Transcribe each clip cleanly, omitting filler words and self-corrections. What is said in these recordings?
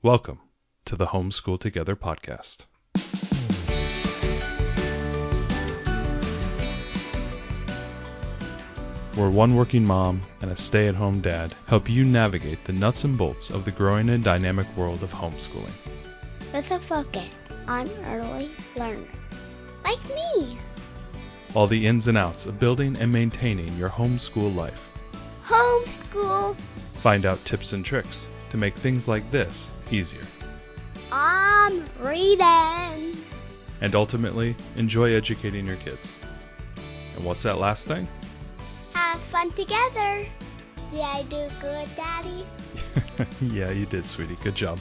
Welcome to the Homeschool Together podcast. Where one working mom and a stay-at-home dad help you navigate the nuts and bolts of the growing and dynamic world of homeschooling. With a focus on early learners, like me. All the ins and outs of building and maintaining your homeschool life. Homeschool. Find out tips and tricks to make things like this easier. I'm reading. And ultimately, enjoy educating your kids. And what's that last thing? Have fun together. Did I do good, Daddy? Yeah, you did, sweetie. Good job.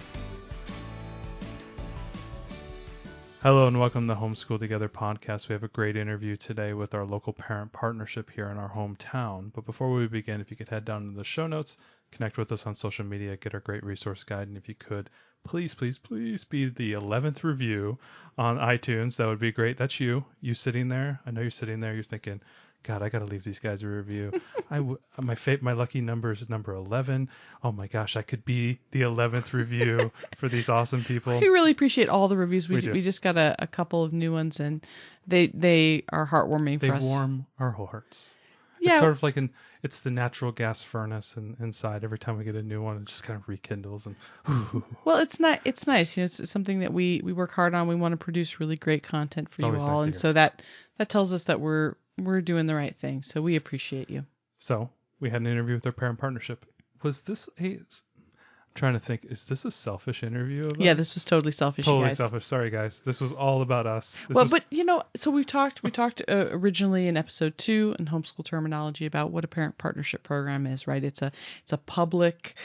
Hello and welcome to the Homeschool Together podcast. We have a great interview today with our local parent partnership here in our hometown. But before we begin, if you could head down to the show notes, connect with us on social media, get our great resource guide, and if you could, please be the 11th review on iTunes. That would be great. That's you sitting there. I know you're sitting there. You're thinking, God, I got to leave these guys a review. My lucky number is number 11. Oh my gosh, I could be the 11th review for these awesome people. We really appreciate all the reviews. We just got a couple of new ones, and they are heartwarming for us. They warm our hearts. Yeah. It's sort of like it's the natural gas furnace inside. Every time we get a new one, it just kind of rekindles. And well, it's nice. It's something that we work hard on. We want to produce really great content for you all, and so that tells us that we're doing the right thing. So we appreciate you. So we had an interview with our parent partnership. Was this I'm trying to think, is this a selfish interview? Yeah, this was totally selfish, Totally guys. selfish. Sorry, guys. This was all about us. But so we talked originally in episode 2 in homeschool terminology about what a parent partnership program is, right? It's a public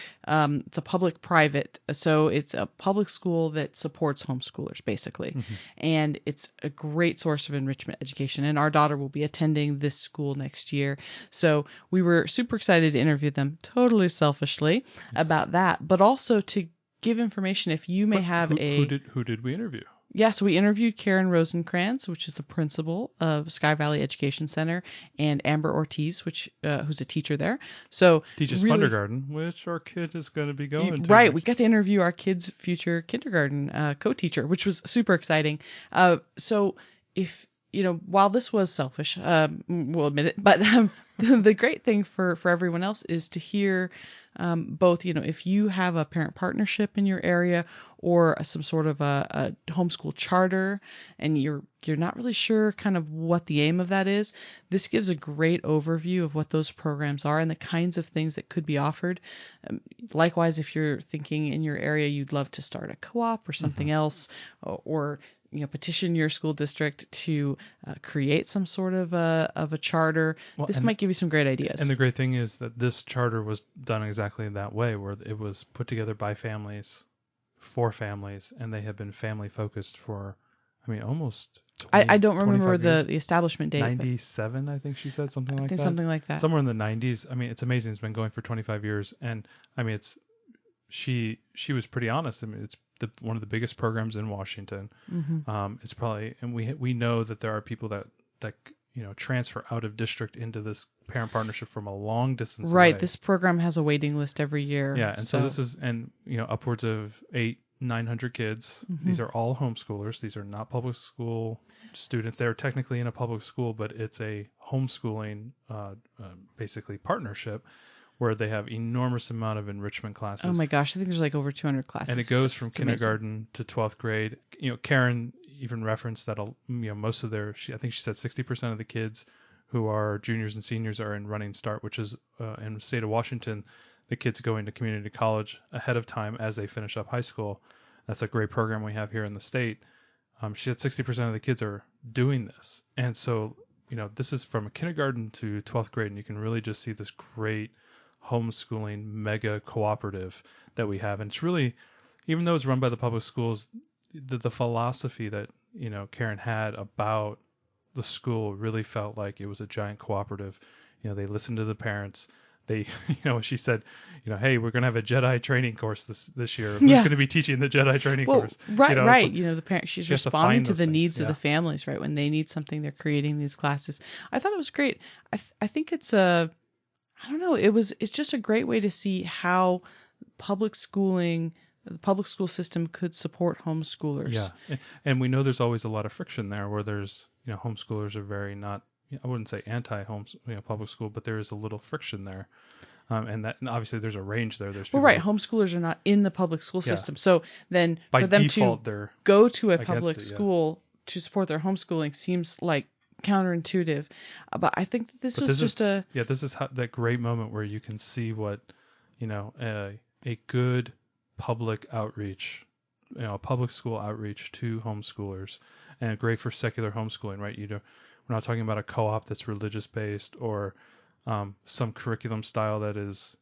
private. So it's a public school that supports homeschoolers basically. Mm-hmm. And it's a great source of enrichment education. And our daughter will be attending this school next year. So we were super excited to interview them totally selfishly about that. But also to give information if you may have who did we interview? Yeah, so we interviewed Karen Rosencrans, which is the principal of Sky Valley Education Center, and Amber Ortiz, who's a teacher there. So teaches kindergarten, which our kid is going to be going to. Right, we got to interview our kid's future kindergarten co-teacher, which was super exciting. So if while this was selfish, we'll admit it, but the great thing for everyone else is to hear both, if you have a parent partnership in your area or some sort of a homeschool charter and you're not really sure kind of what the aim of that is, this gives a great overview of what those programs are and the kinds of things that could be offered. Likewise, if you're thinking in your area you'd love to start a co-op or something else, or petition your school district to create some sort of a charter. This might give you some great ideas. And the great thing is that this charter was done exactly that way, where it was put together by families, for families, and they have been family focused for, almost 20, I don't remember the years. establishment date. 97, I think she said, something like that. Something like that. Somewhere in the 90s. It's amazing. It's been going for 25 years, and she was pretty honest. It's one of the biggest programs in Washington. Mm-hmm. It's probably, and we know that there are people that transfer out of district into this parent partnership from a long distance away. Away. This program has a waiting list every year. Yeah, and so this is, upwards of 800-900 kids. Mm-hmm. These are all homeschoolers. These are not public school students. They're technically in a public school, but it's a homeschooling basically partnership, where they have enormous amount of enrichment classes. Oh my gosh, I think there's like over 200 classes. And it goes from kindergarten to 12th grade. Karen even referenced that most of I think she said 60% of the kids who are juniors and seniors are in Running Start, which is in the state of Washington, the kids go into community college ahead of time as they finish up high school. That's a great program we have here in the state. She said 60% of the kids are doing this. And so, this is from kindergarten to 12th grade, and you can really just see this great homeschooling mega cooperative that we have. And it's really, even though it's run by the public schools, the philosophy that Karen had about the school really felt like it was a giant cooperative. They listened to the parents. They, she said, hey, we're going to have a Jedi training course this year. Who's going to be teaching the Jedi training course? Right, right. The parent, she's responding to the needs of the families, right? When they need something, they're creating these classes. I thought it was great. I think it's I don't know. It's just a great way to see how public schooling the public school system could support homeschoolers. Yeah, and we know there's always a lot of friction there where there's, homeschoolers are very not, I wouldn't say public school, but there is a little friction there. And obviously there's a range there. There's people right. Homeschoolers are not in the public school system. So then by for them default, to they're go to a against public it, yeah. school to support their homeschooling seems like counterintuitive. But I think that this is that great moment where you can see what, a good public outreach, a public school outreach to homeschoolers, and great for secular homeschooling, right? We're not talking about a co-op that's religious based or some curriculum style that is,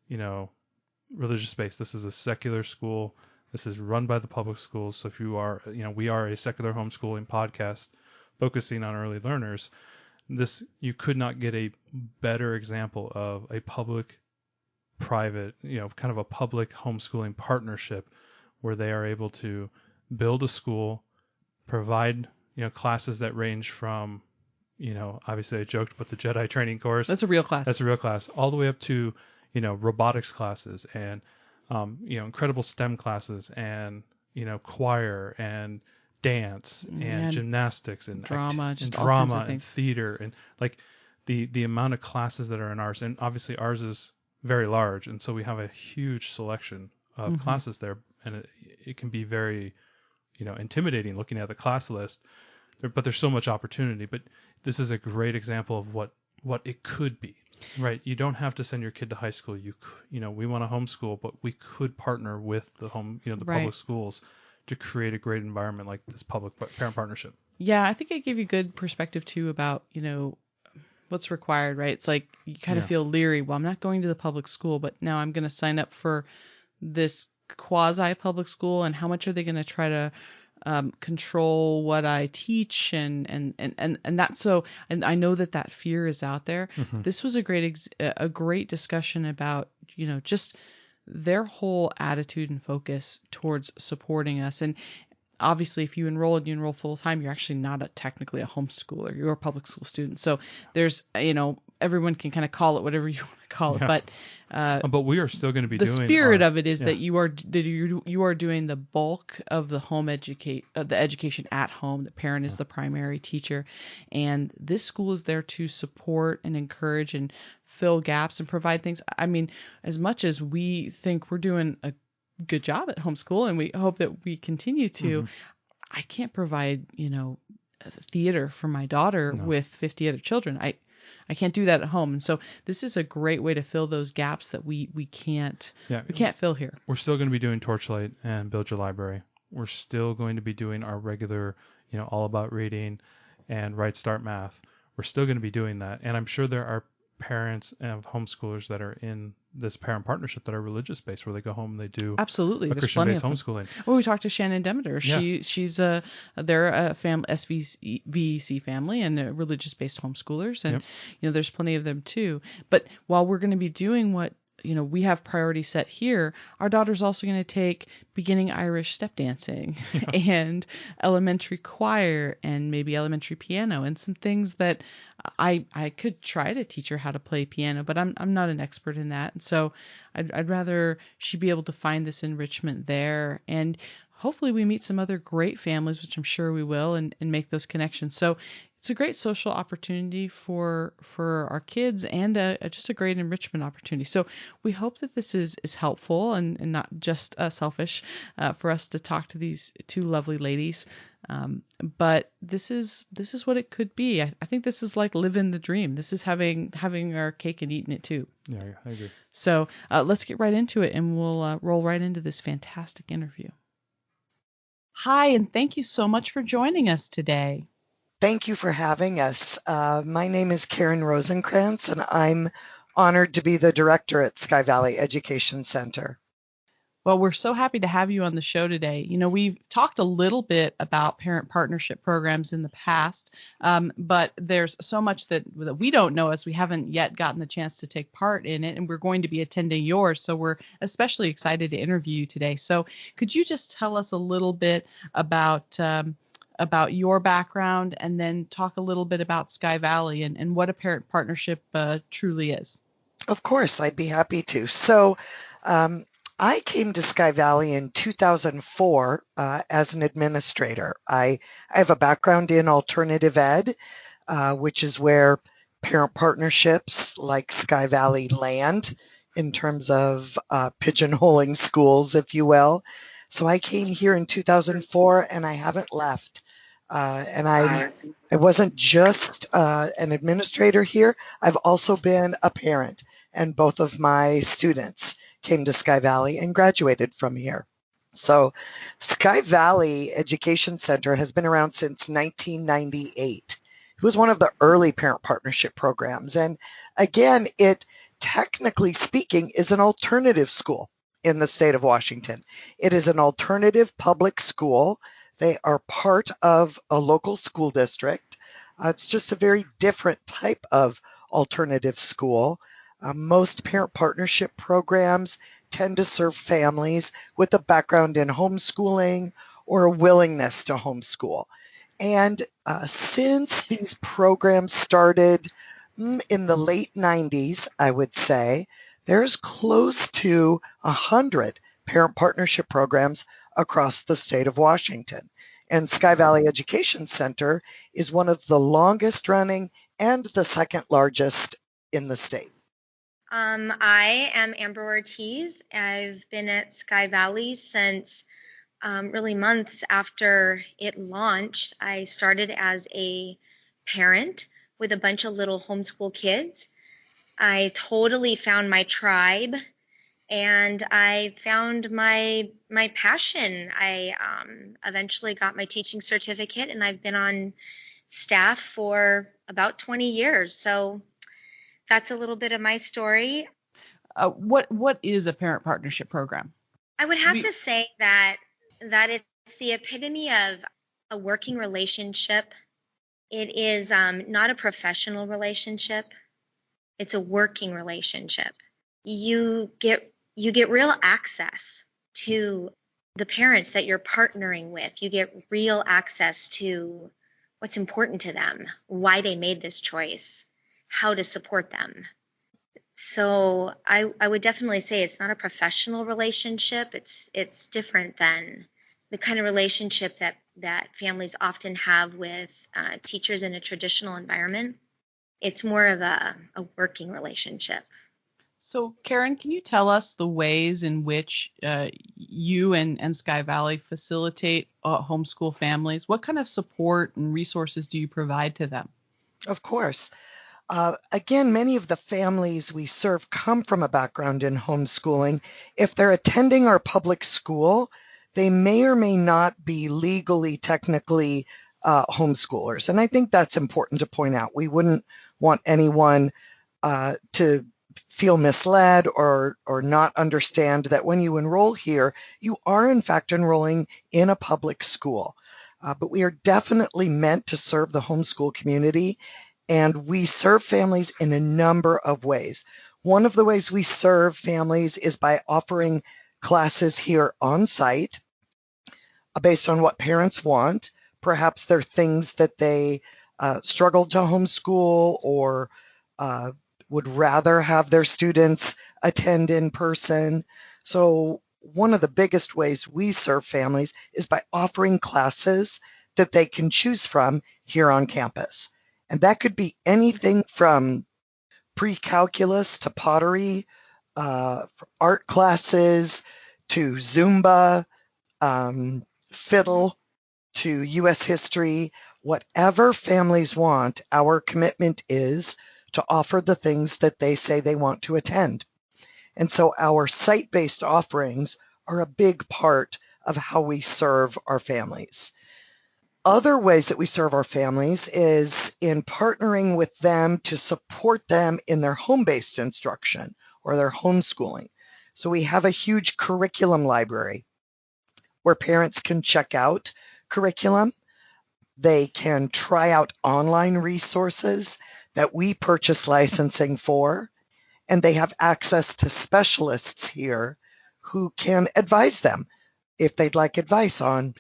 religious based. This is a secular school. This is run by the public schools. So if you are, we are a secular homeschooling podcast focusing on early learners. You could not get a better example of a public-private, kind of a public homeschooling partnership where they are able to build a school, provide, classes that range from, obviously I joked about the Jedi training course. That's a real class. That's a real class. All the way up to, robotics classes and, incredible STEM classes and, choir and dance and gymnastics and drama, and theater and like the amount of classes that are in ours. And obviously ours is very large. And so we have a huge selection of classes there, and it can be very, intimidating looking at the class list. But there's so much opportunity. But this is a great example of what it could be, right? You don't have to send your kid to high school. We want to homeschool, but we could partner with the public schools to create a great environment like this public parent partnership. Yeah, I think it gave you good perspective too about, what's required, right? It's like you kind of feel leery. Well, I'm not going to the public school, but now I'm going to sign up for this quasi public school, and how much are they going to try to control what I teach and that's so, and I know that fear is out there. This was a great discussion about, just their whole attitude and focus towards supporting us. And obviously if you enroll full time, you're actually not technically a homeschooler, you're a public school student. So there's, everyone can kind of call it whatever you want to call it, but we are still going to be doing the spirit of it is that you are doing the bulk of the the education at home. The parent is the primary teacher, and this school is there to support and encourage and fill gaps and provide things. I mean, as much as we think we're doing a good job at homeschool, and we hope that we continue to, I can't provide, theater for my daughter with 50 other children. I can't do that at home. And so this is a great way to fill those gaps that we can't fill here. We're still going to be doing Torchlight and Build Your Library. We're still going to be doing our regular, all about reading and Right Start Math. We're still going to be doing that. And I'm sure there are parents of homeschoolers that are in this parent partnership that are religious based, where they go home and they do absolutely a Christian based homeschooling. Well, we talked to Shannon Demeter. She's they're a SVEC family and religious based homeschoolers, and there's plenty of them too. But while we're going to be doing what we have priority set here, our daughter's also going to take beginning Irish step dancing and elementary choir and maybe elementary piano and some things that I could try to teach her how to play piano, but I'm not an expert in that. And so I'd rather she be able to find this enrichment there, and hopefully we meet some other great families, which I'm sure we will, and make those connections. So it's a great social opportunity for our kids, and just a great enrichment opportunity. So we hope that this is helpful and not just selfish for us to talk to these two lovely ladies. But this is what it could be. I think this is like living the dream. This is having our cake and eating it too. Yeah, I agree. So let's get right into it, and we'll roll right into this fantastic interview. Hi, and thank you so much for joining us today. Thank you for having us. My name is Karen Rosencrans, and I'm honored to be the director at Sky Valley Education Center. Well, we're so happy to have you on the show today. We've talked a little bit about parent partnership programs in the past, but there's so much that we don't know, as we haven't yet gotten the chance to take part in it, and we're going to be attending yours, so we're especially excited to interview you today. So could you just tell us a little bit about your background, and then talk a little bit about Sky Valley and what a parent partnership truly is? Of course, I'd be happy to. So I came to Sky Valley in 2004 as an administrator. I have a background in alternative ed, which is where parent partnerships like Sky Valley land in terms of pigeonholing schools, if you will. So I came here in 2004 and I haven't left. And I wasn't just an administrator here. I've also been a parent, and both of my students came to Sky Valley and graduated from here. So Sky Valley Education Center has been around since 1998. It was one of the early parent partnership programs. And again, it, technically speaking, is an alternative school in the state of Washington. It is an alternative public school. They are part of a local school district. It's just a very different type of alternative school. Most parent partnership programs tend to serve families with a background in homeschooling or a willingness to homeschool. And since these programs started in the late 90s, I would say, there's close to 100 parent partnership programs across the state of Washington. And Sky Valley Education Center is one of the longest running and the second largest in the state. I am Amber Ortiz. I've been at Sky Valley since really months after it launched. I started as a parent with a bunch of little homeschool kids. I totally found my tribe, and I found my passion. I eventually got my teaching certificate, and I've been on staff for about 20 years. So that's a little bit of my story. What is a parent partnership program? I would have to say that it's the epitome of a working relationship. It is not a professional relationship. It's a working relationship. You get real access to the parents that you're partnering with. You get real access to what's important to them, why they made this choice, how to support them. So I would definitely say it's not a professional relationship. It's different than the kind of relationship that families often have with teachers in a traditional environment. It's more of a working relationship. So, Karen, can you tell us the ways in which you and Sky Valley facilitate homeschool families? What kind of support and resources do you provide to them? Of course. Again, many of the families we serve come from a background in homeschooling. If they're attending our public school, they may or may not be legally, technically homeschoolers. And I think that's important to point out. We wouldn't want anyone to feel misled or not understand that when you enroll here, you are in fact enrolling in a public school. But we are definitely meant to serve the homeschool community, and we serve families in a number of ways. One of the ways we serve families is by offering classes here on site based on what parents want. Perhaps there are things that they struggle to homeschool or would rather have their students attend in person. So one of the biggest ways we serve families is by offering classes that they can choose from here on campus. And that could be anything from pre-calculus to pottery, art classes to Zumba, fiddle to U.S. history. Whatever families want, our commitment is to offer the things that they say they want to attend. And so our site-based offerings are a big part of how we serve our families. Other ways that we serve our families is in partnering with them to support them in their home-based instruction or their homeschooling. So we have a huge curriculum library where parents can check out curriculum. They can try out online resources that we purchase licensing for, and they have access to specialists here who can advise them if they'd like advice on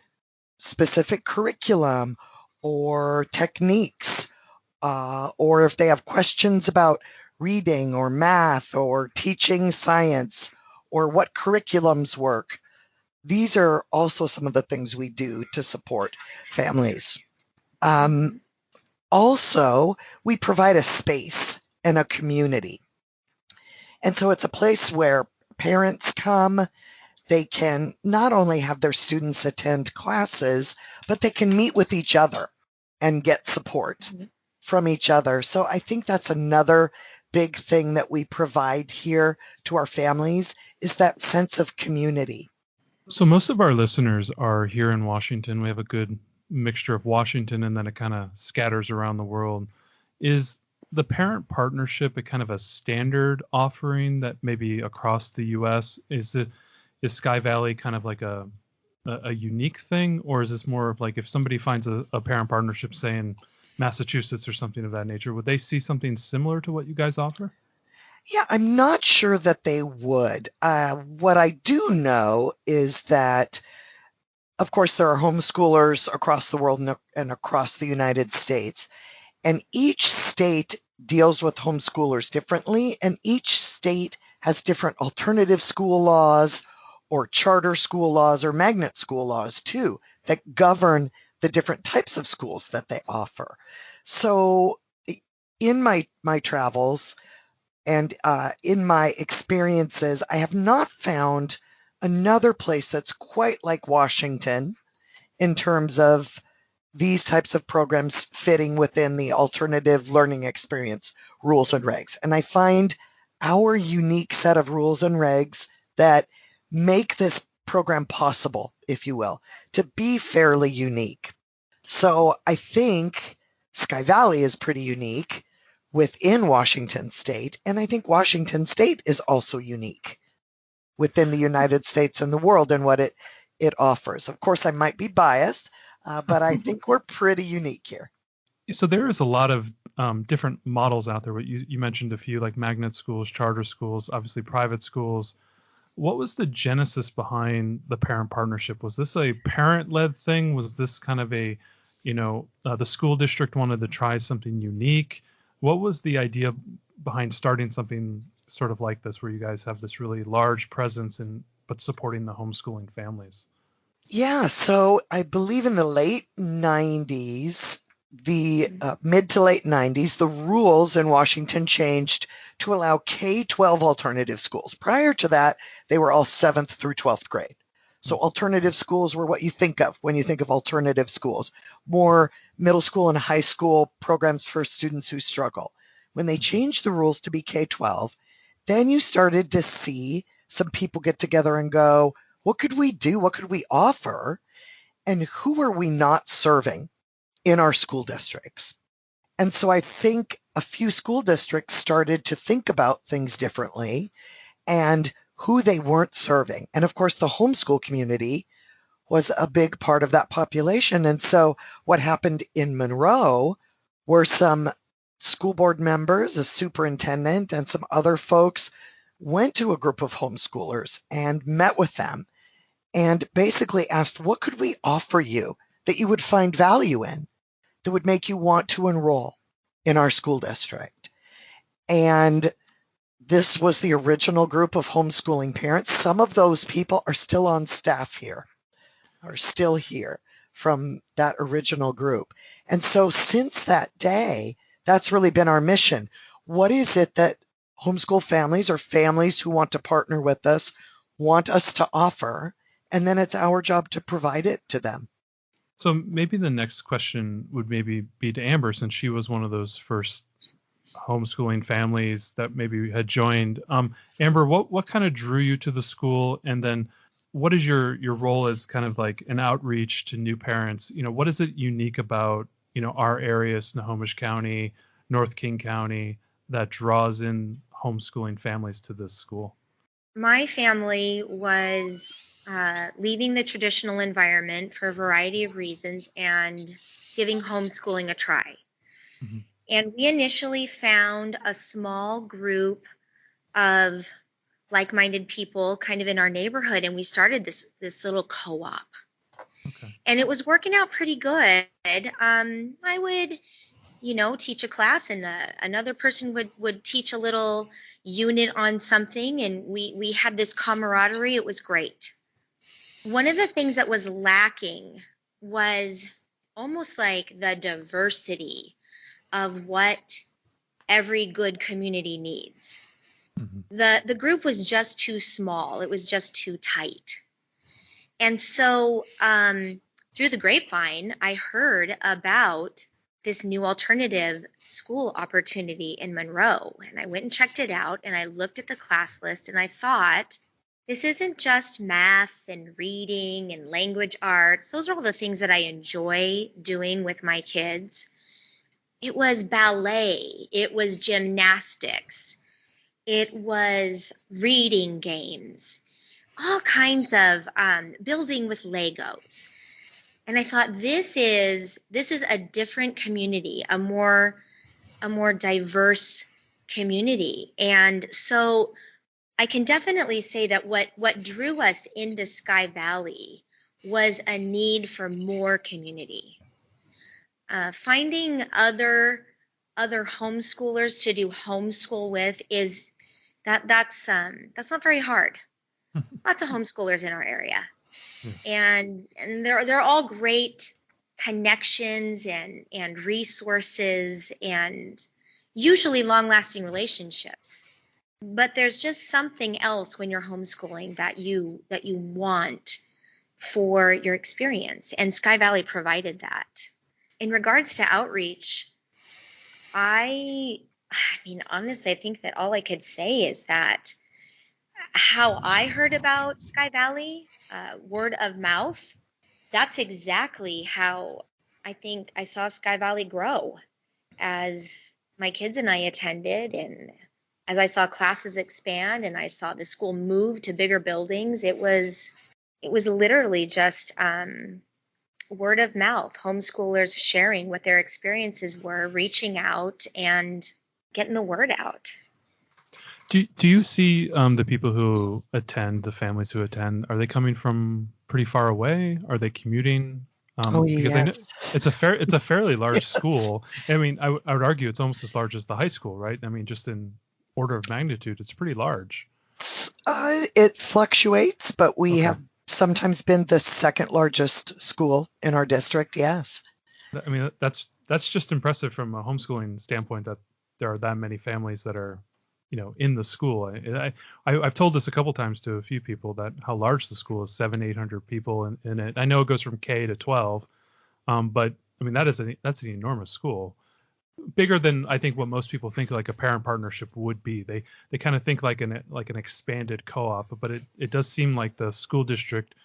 specific curriculum or techniques, or if they have questions about reading or math or teaching science or what curriculums work. These are also some of the things we do to support families. Also, we provide a space and a community. And so it's a place where parents come. They can not only have their students attend classes, but they can meet with each other and get support from each other. So I think that's another big thing that we provide here to our families, is that sense of community. So most of our listeners are here in Washington. We have a good mixture of Washington, and then it kind of scatters around the world. Is the parent partnership a kind of a standard offering that maybe across the U.S.? Is Sky Valley kind of like a unique thing, or is this more of like if somebody finds a parent partnership, say in Massachusetts or something of that nature, would they see something similar to what you guys offer? Yeah, I'm not sure that they would. What I do know is that, of course, there are homeschoolers across the world and across the United States, and each state deals with homeschoolers differently, and each state has different alternative school laws or charter school laws or magnet school laws too that govern the different types of schools that they offer. So in my travels and in my experiences, I have not found another place that's quite like Washington in terms of these types of programs fitting within the alternative learning experience rules and regs. And I find our unique set of rules and regs that make this program possible, if you will, to be fairly unique. So I think Sky Valley is pretty unique within Washington State, and I think Washington State is also unique within the United States and the world and what it offers. Of course, I might be biased, but I think we're pretty unique here. So there is a lot of different models out there. You mentioned a few, like magnet schools, charter schools, obviously private schools. What was the genesis behind the parent partnership? Was this a parent-led thing? Was this kind of a, the school district wanted to try something unique? What was the idea behind starting something sort of like this, where you guys have this really large presence but supporting the homeschooling families? Yeah, so I believe in the late 90s, the mid to late 90s, the rules in Washington changed to allow K-12 alternative schools. Prior to that, they were all 7th through 12th grade. So alternative schools were what you think of when you think of alternative schools, more middle school and high school programs for students who struggle. When they changed the rules to be K-12, then you started to see some people get together and go, what could we do? What could we offer? And who are we not serving in our school districts? And so I think a few school districts started to think about things differently and who they weren't serving. And of course, the homeschool community was a big part of that population. And so what happened in Monroe were some school board members, a superintendent, and some other folks went to a group of homeschoolers and met with them and basically asked, what could we offer you that you would find value in, that would make you want to enroll in our school district? And this was the original group of homeschooling parents. Some of those people are still on staff here, are still here from that original group. And so since that day, that's really been our mission. What is it that homeschool families or families who want to partner with us want us to offer? And then it's our job to provide it to them. So maybe the next question would maybe be to Amber, since she was one of those first homeschooling families that maybe had joined. Amber, what kind of drew you to the school? And then what is your role as kind of like an outreach to new parents? What is it unique about, our area, Snohomish County, North King County, that draws in homeschooling families to this school? My family was leaving the traditional environment for a variety of reasons and giving homeschooling a try. Mm-hmm. And we initially found a small group of like-minded people kind of in our neighborhood, and we started this little co-op. Okay. And it was working out pretty good. I would, teach a class, and another person would teach a little unit on something, and we had this camaraderie. It was great. One of the things that was lacking was almost like the diversity of what every good community needs. Mm-hmm. The group was just too small. It was just too tight. And so through the grapevine, I heard about this new alternative school opportunity in Monroe. And I went and checked it out, and I looked at the class list, and I thought, this isn't just math and reading and language arts. Those are all the things that I enjoy doing with my kids. It was ballet. It was gymnastics. It was reading games, all kinds of building with Legos. And I thought, this is a different community, a more diverse community. And so I can definitely say that what drew us into Sky Valley was a need for more community. Finding other homeschoolers to do homeschool with is that's not very hard. Lots of homeschoolers in our area, and they're all great connections and resources, and usually long-lasting relationships. But there's just something else when you're homeschooling that you want for your experience, and Sky Valley provided that. In regards to outreach, I mean, honestly, I think that all I could say is that how I heard about Sky Valley, word of mouth, that's exactly how I think I saw Sky Valley grow as my kids and I attended, and as I saw classes expand and I saw the school move to bigger buildings. It was literally just word of mouth, homeschoolers sharing what their experiences were, reaching out and getting the word out. Do you see the people who attend, the families who attend, are they coming from pretty far away? Are they commuting? Because yes. I know it's a fairly large school. I mean, I would argue it's almost as large as the high school, right? I mean, just in order of magnitude, it's pretty large. It fluctuates, but we have sometimes been the second largest school in our district. Yes. I mean, that's just impressive from a homeschooling standpoint, that there are that many families that are, in the school. I've told this a couple times to a few people, that how large the school is, 700-800 people in it. I know it goes from K to 12, but I mean, that's an enormous school. Bigger than I think what most people think like a parent partnership would be. They kind of think like an expanded co-op, but it does seem like the school district,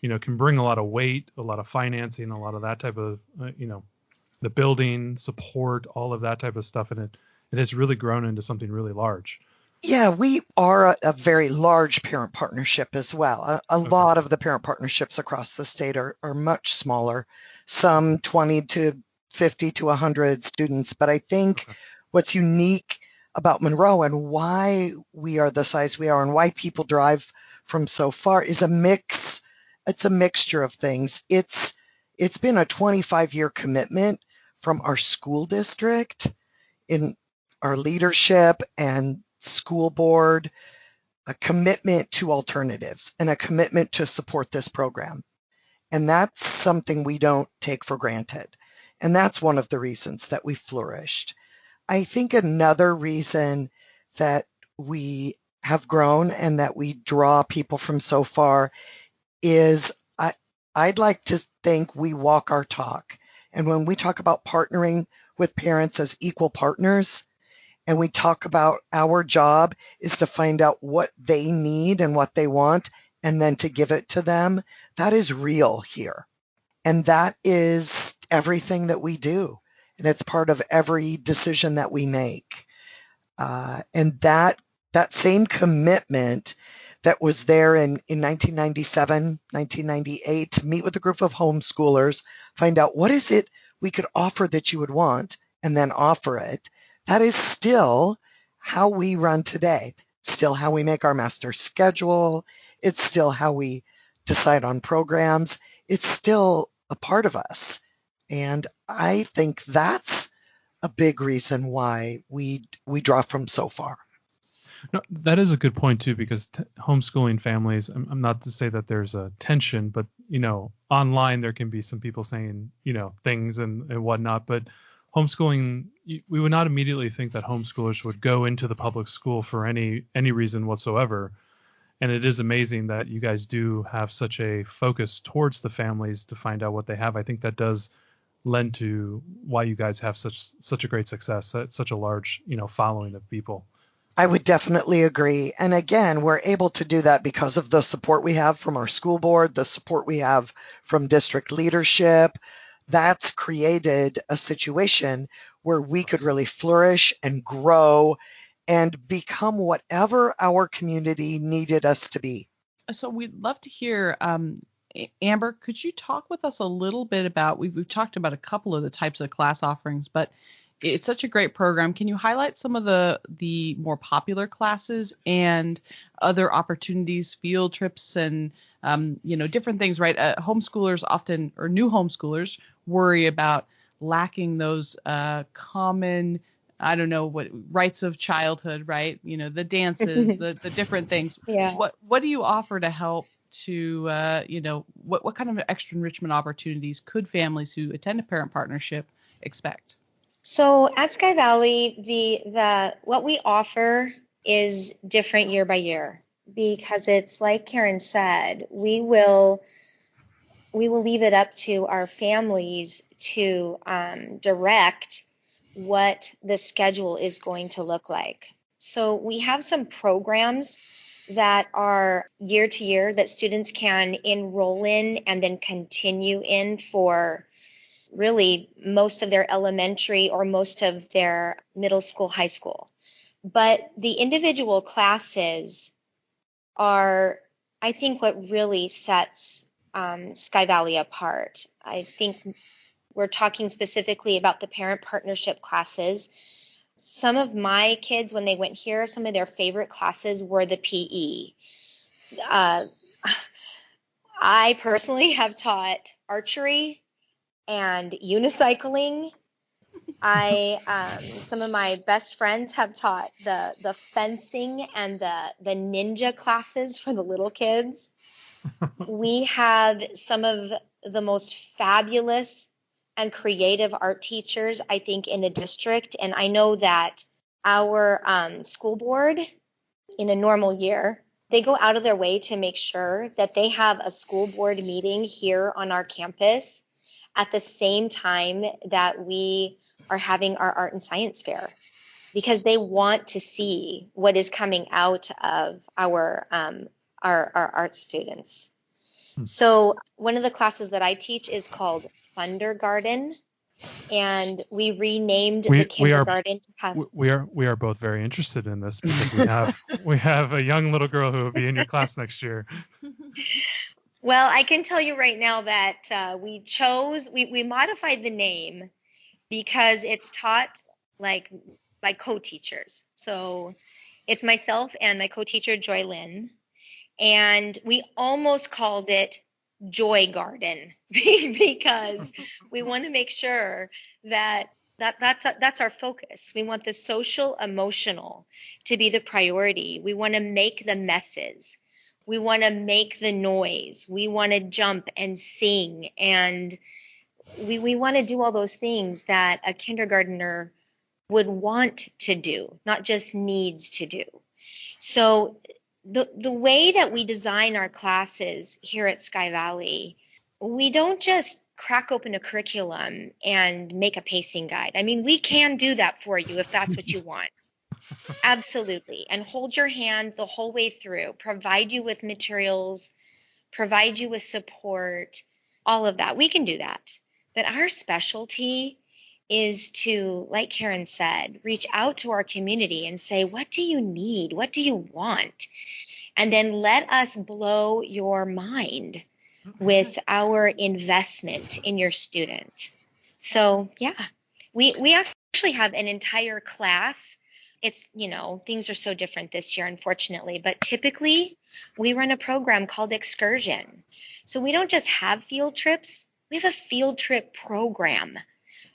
can bring a lot of weight, a lot of financing, a lot of that type of, the building support, all of that type of stuff, and it has really grown into something really large. Yeah, we are a very large parent partnership as well. A lot of the parent partnerships across the state are much smaller, some 20 to 50 to 100 students. But I think what's unique about Monroe and why we are the size we are and why people drive from so far is a mix. It's a mixture of things. It's been a 25-year commitment from our school district in our leadership and school board, a commitment to alternatives and a commitment to support this program. And that's something we don't take for granted. And that's one of the reasons that we flourished. I think another reason that we have grown and that we draw people from so far is I'd like to think we walk our talk. And when we talk about partnering with parents as equal partners, and we talk about our job is to find out what they need and what they want, and then to give it to them, that is real here. And that is everything that we do. And it's part of every decision that we make. And that same commitment that was there in 1997, 1998, to meet with a group of homeschoolers, find out what is it we could offer that you would want, and then offer it. That is still how we run today. It's still how we make our master schedule. It's still how we decide on programs. It's still a part of us. And I think that's a big reason why we draw from so far. No, that is a good point too, because homeschooling families, I'm not to say that there's a tension, but online there can be some people saying, things and whatnot, but homeschooling, we would not immediately think that homeschoolers would go into the public school for any reason whatsoever. And it is amazing that you guys do have such a focus towards the families to find out what they have. I think that does lend to why you guys have such a great success, such a large, following of people. I would definitely agree. And again, we're able to do that because of the support we have from our school board, the support we have from district leadership. That's created a situation where we could really flourish and grow and become whatever our community needed us to be. So we'd love to hear, Amber, could you talk with us a little bit about, we've talked about a couple of the types of class offerings, but it's such a great program. Can you highlight some of the more popular classes and other opportunities, field trips, and different things, right? Homeschoolers often, or new homeschoolers, worry about lacking those common, I don't know, what rites of childhood, right? The dances, the different things. Yeah. What do you offer to help to, what kind of extra enrichment opportunities could families who attend a parent partnership expect? So at Sky Valley, the what we offer is different year by year, because it's like Karen said, we will leave it up to our families to direct what the schedule is going to look like. So we have some programs that are year to year that students can enroll in and then continue in for really most of their elementary or most of their middle school, high school. But the individual classes are, I think, what really sets Sky Valley apart. I think we're talking specifically about the parent partnership classes. Some of my kids, when they went here, some of their favorite classes were the PE. I personally have taught archery and unicycling. Some of my best friends have taught the fencing and the ninja classes for the little kids. We have some of the most fabulous and creative art teachers, I think, in the district. And I know that our school board, in a normal year, they go out of their way to make sure that they have a school board meeting here on our campus at the same time that we are having our art and science fair, because they want to see what is coming out of our art students. So one of the classes that I teach is called Thunder Garden, and we renamed the kindergarten to have. We are both very interested in this, because we have a young little girl who will be in your class next year. Well, I can tell you right now that we modified the name because it's taught like by co-teachers. So it's myself and my co-teacher Joy Lynn, and we almost called it Joy Garden because we want to make sure that's our focus. We want the social emotional to be the priority. We want to make the messes. We want to make the noise. We want to jump and sing, and we want to do all those things that a kindergartner would want to do, not just needs to do. So the way that we design our classes here at Sky Valley, we don't just crack open a curriculum and make a pacing guide. I mean, we can do that for you if that's what you want. Absolutely. And hold your hand the whole way through, provide you with materials, provide you with support, all of that. We can do that. But our specialty is to, like Karen said, reach out to our community and say, what do you need? What do you want? And then let us blow your mind with our investment in your student. So, yeah, we actually have an entire class. It's, things are so different this year, unfortunately, but typically we run a program called Excursion. So we don't just have field trips, we have a field trip program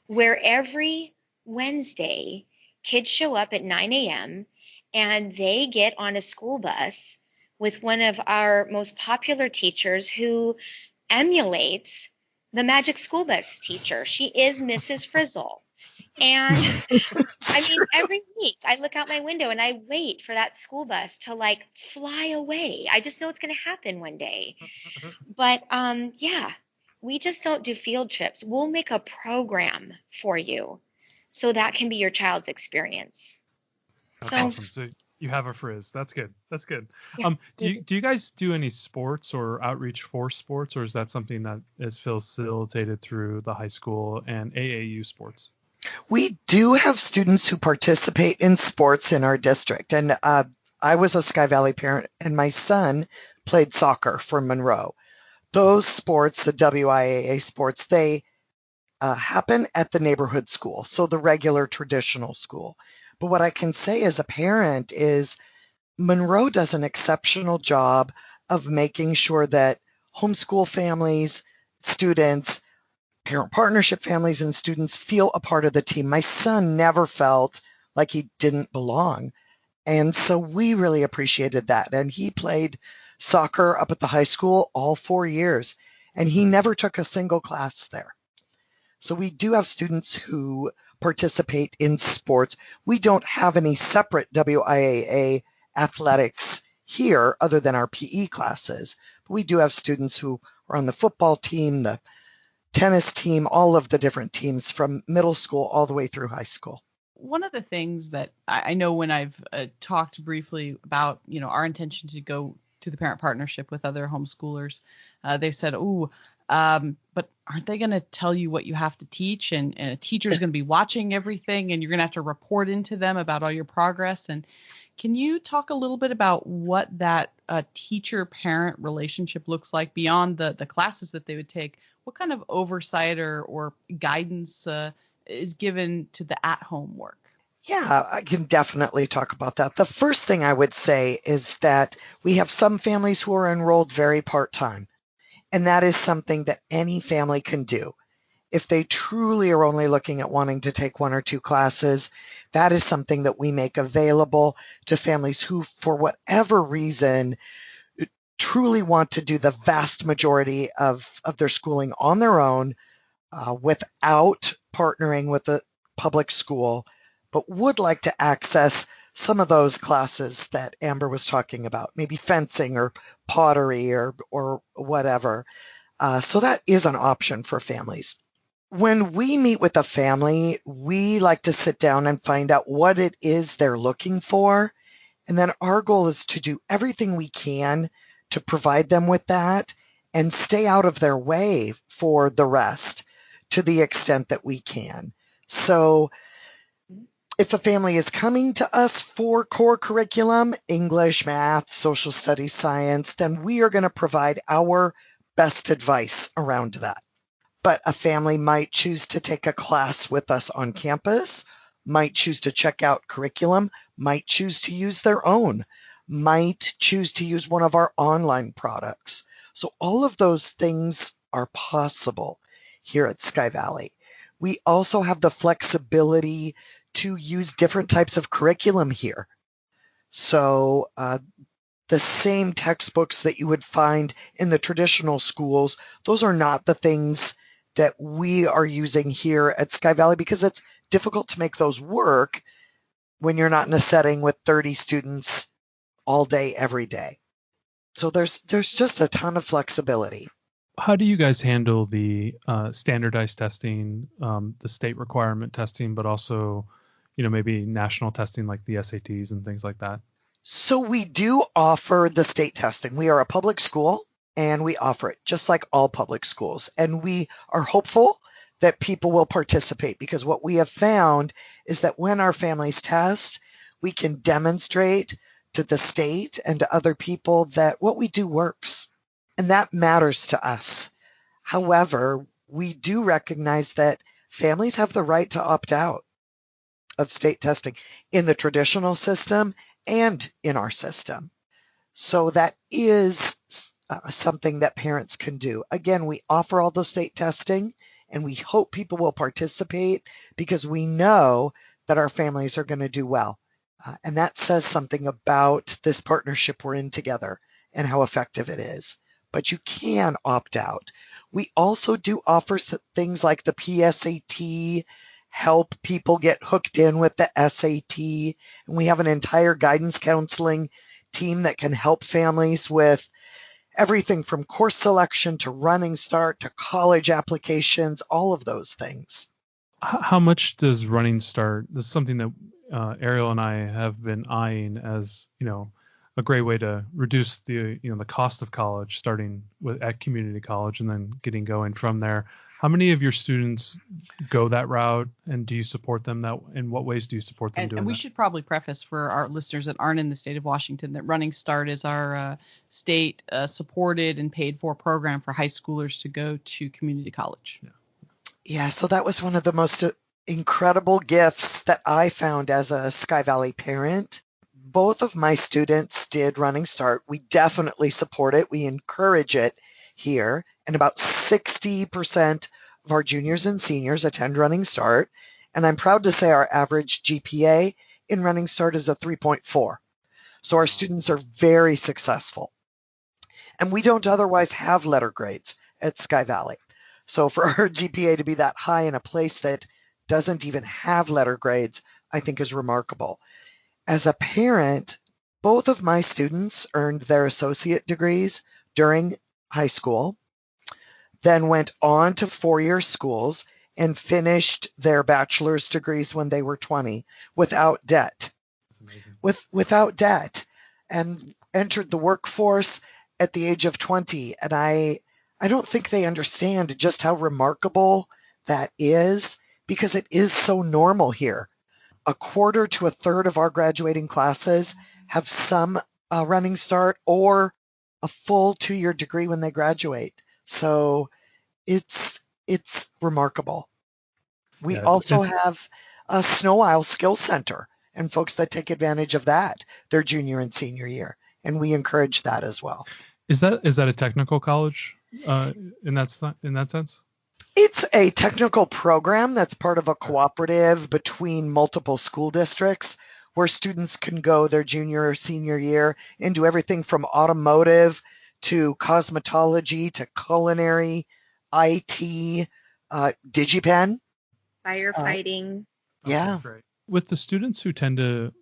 where every Wednesday, kids show up at 9 a.m. and they get on a school bus with one of our most popular teachers who emulates the magic school bus teacher. She is Mrs. Frizzle. And I mean, every week I look out my window and I wait for that school bus to like fly away. I just know it's going to happen one day. But yeah, we just don't do field trips. We'll make a program for you so that can be your child's experience. That's So, awesome. So you have a frizz. That's good. That's good. Yeah, do you guys do any sports or outreach for sports, or is that something that is facilitated through the high school and AAU sports? We do have students who participate in sports in our district. And I was a Sky Valley parent, and my son played soccer for Monroe. Those sports, the WIAA sports, they happen at the neighborhood school, so the regular traditional school. But what I can say as a parent is Monroe does an exceptional job of making sure that homeschool families, students, parent partnership families, and students feel a part of the team. My son never felt like he didn't belong. And so we really appreciated that. And he played soccer up at the high school all 4 years, and he never took a single class there. So we do have students who participate in sports. We don't have any separate WIAA athletics here other than our PE classes. But we do have students who are on the football team, the tennis team, all of the different teams from middle school all the way through high school. One of the things that I know when I've talked briefly about, our intention to go to the parent partnership with other homeschoolers, they've said, but aren't they going to tell you what you have to teach? And a teacher's going to be watching everything, and you're going to have to report into them about all your progress. And can you talk a little bit about what that teacher-parent relationship looks like beyond the classes that they would take? What kind of oversight or guidance is given to the at-home work? Yeah, I can definitely talk about that. The first thing I would say is that we have some families who are enrolled very part-time, and that is something that any family can do. If they truly are only looking at wanting to take 1 or 2 classes, that is something that we make available to families who, for whatever reason, truly want to do the vast majority of their schooling on their own without partnering with the public school, but would like to access some of those classes that Amber was talking about, maybe fencing or pottery or whatever. So that is an option for families. When we meet with a family, we like to sit down and find out what it is they're looking for. And then our goal is to do everything we can to provide them with that and stay out of their way for the rest to the extent that we can. So if a family is coming to us for core curriculum, English, math, social studies, science, then we are going to provide our best advice around that. But a family might choose to take a class with us on campus, might choose to check out curriculum, might choose to use their own, might choose to use one of our online products. So all of those things are possible here at Sky Valley. We also have the flexibility to use different types of curriculum here. So the same textbooks that you would find in the traditional schools, those are not the things that we are using here at Sky Valley because it's difficult to make those work when you're not in a setting with 30 students all day, every day. So there's just a ton of flexibility. How do you guys handle the standardized testing, the state requirement testing, but also, maybe national testing like the SATs and things like that? So we do offer the state testing. We are a public school and we offer it just like all public schools. And we are hopeful that people will participate because what we have found is that when our families test, we can demonstrate to the state and to other people that what we do works. And that matters to us. However, we do recognize that families have the right to opt out of state testing in the traditional system and in our system. So that is something that parents can do. Again, we offer all the state testing And we hope people will participate because we know that our families are going to do well. And that says something about this partnership we're in together and how effective it is. But you can opt out. We also do offer things like the PSAT, help people get hooked in with the SAT. And we have an entire guidance counseling team that can help families with everything from course selection to running start to college applications, all of those things. How much does Running Start? This is something that Ariel and I have been eyeing as, a great way to reduce the cost of college, starting at community college and then getting going from there. How many of your students go that route, and do you support them in what ways do you support them doing and we that? should probably preface for our listeners that aren't in the state of Washington that Running Start is our state supported and paid for program for high schoolers to go to community college. Yeah, so that was one of the most incredible gifts that I found as a Sky Valley parent. Both of my students did Running Start. We definitely support it. We encourage it here. And about 60% of our juniors and seniors attend Running Start. And I'm proud to say our average GPA in Running Start is a 3.4. So our students are very successful. And we don't otherwise have letter grades at Sky Valley. So for our GPA to be that high in a place that doesn't even have letter grades, I think is remarkable. As a parent, both of my students earned their associate degrees during high school, then went on to four-year schools and finished their bachelor's degrees when they were 20 without debt. Without debt, and entered the workforce at the age of 20. And I don't think they understand just how remarkable that is, because it is so normal here. A quarter to a third of our graduating classes have some Running Start or a full 2-year degree when they graduate. So it's remarkable. We also have a Snow Isle Skills Center and folks that take advantage of that their junior and senior year. And we encourage that as well. Is that a technical college in that sense? It's a technical program that's part of a cooperative between multiple school districts where students can go their junior or senior year and do everything from automotive to cosmetology to culinary, IT, DigiPen. Firefighting. Yeah. Great. With the students who tend to,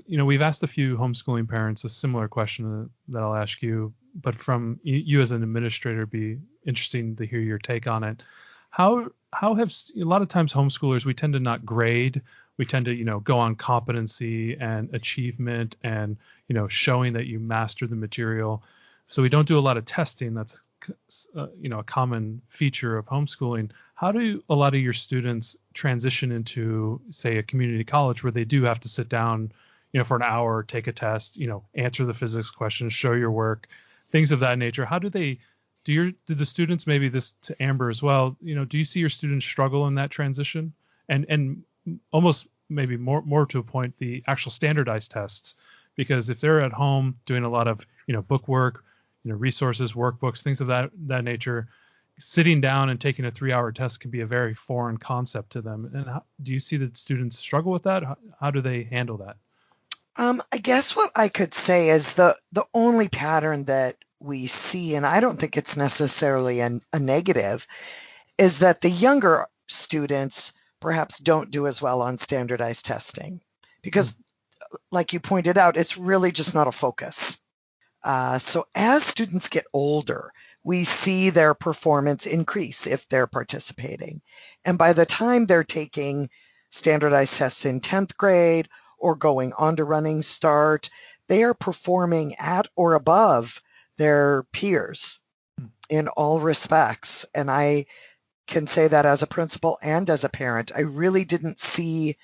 we've asked a few homeschooling parents a similar question that I'll ask you, but from you as an administrator, be interesting to hear your take on it. How have a lot of times homeschoolers, we tend to not grade. We tend to, go on competency and achievement and, showing that you master the material. So we don't do a lot of testing. That's, a common feature of homeschooling. How do a lot of your students transition into, say, a community college where they do have to sit down, for an hour, take a test, answer the physics questions, show your work, things of that nature? How do they, do the students, maybe this to Amber as well, do you see your students struggle in that transition? And almost maybe more to a point, the actual standardized tests, because if they're at home doing a lot of, book work, resources, workbooks, things of that nature, sitting down and taking a 3-hour test can be a very foreign concept to them. And do you see that students struggle with that? How do they handle that? I guess what I could say is the only pattern that we see, and I don't think it's necessarily a negative, is that the younger students perhaps don't do as well on standardized testing because, like you pointed out, it's really just not a focus. So as students get older, we see their performance increase if they're participating. And by the time they're taking standardized tests in 10th grade or going on to Running Start, they are performing at or above their peers in all respects. And I can say that as a principal and as a parent, I really didn't see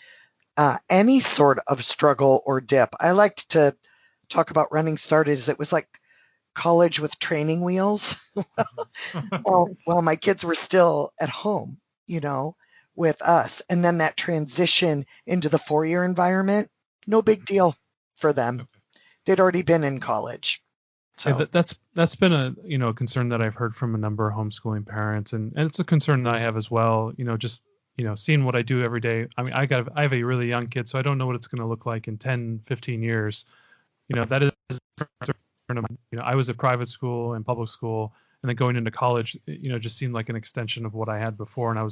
any sort of struggle or dip. I liked to talk about Running Start as it was like college with training wheels. Well, my kids were still at home, with us. And then that transition into the 4-year environment, no big deal for them. They'd already been in college. So that's been a concern that I've heard from a number of homeschooling parents, and it's a concern that I have as well. Just seeing what I do every day. I mean, I have a really young kid, so I don't know what it's going to look like in 10, 15 years. That is, I was at private school and public school, and then going into college, just seemed like an extension of what I had before. And